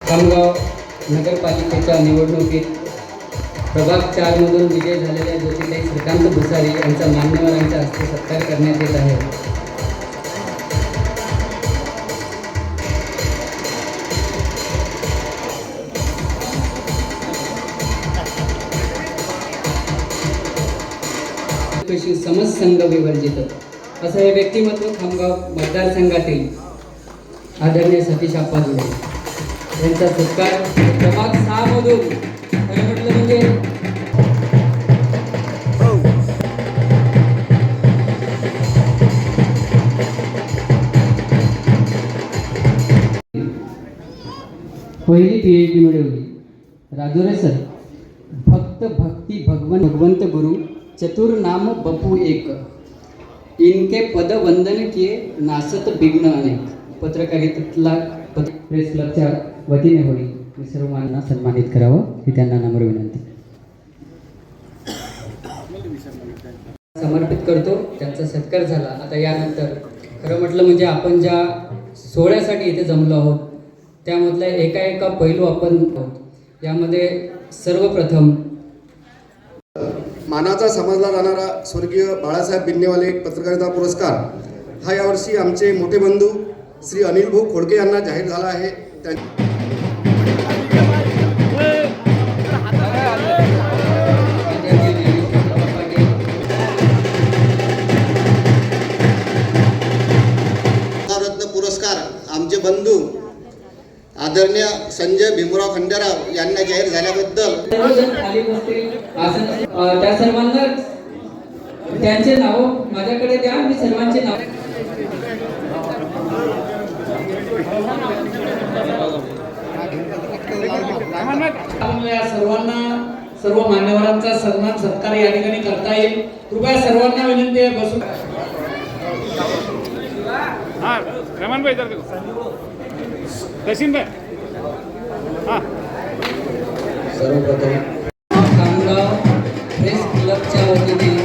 खामगाव नगरपालिकेच्या निवडणुकीत प्रभाग 4 मधून विजय झालेल्या ज्योतिताई श्रीकांत भुसारी यांचा मान्यवरांच्या हस्ते सत्कार करण्यात येत आहे। समसंग विवर्जित असं हे व्यक्तिमत्व खामगाव मतदारसंघातील आदरणीय सतीश आप्पा जोडे यांचा सत्कार प्रभाग 6 मधून म्हटलं म्हणजे पहिली PhD मिळवली। राजोरे सर भक्त भक्ती भगवंत गुरु चतुर नाम बपू एक इनके पद वंदन किए नासत विघ्न अनेक। पत्रकारितेतला प्रेस क्लबच्या वतीने होईल मी सर्वांना सन्मानित करावं ही त्यांना नम्र विनंती समर्पित करतो। त्यांचा सत्कार झाला। आता यानंतर खरं म्हटलं म्हणजे आपण ज्या सोहळ्यासाठी इथे जमलो आहोत त्यामधला एका पैलू आपण यामध्ये सर्वप्रथम मानाचा समजला जाणारा स्वर्गीय बाळासाहेब बिन्नेवाले पत्रकारिता पुरस्कार हा यावर्षी आमचे मोठे बंधू श्री अनिल भाऊ खोडके यांना जाहीर झाला आहे। रत्न पुरस्कार आमचे बंधू आदरणीय संजय भीमराव खंडेराव यांना जाहीर झाल्याबद्दल त्या सर्वांना त्यांचे नाव माझ्याकडे द्या। मी सर्वांचे नाव सर्वांना सर्व मान्यवरांचा सन्मान सत्कार या ठिकाणी करता येईल। कृपया सर्वांना विनंती आहे बसून। हाँ रहमान भाई इधर देखो तहसीन भाई हाँ सर्वप्रथम खामगाव प्रेस क्लबच्या वतीने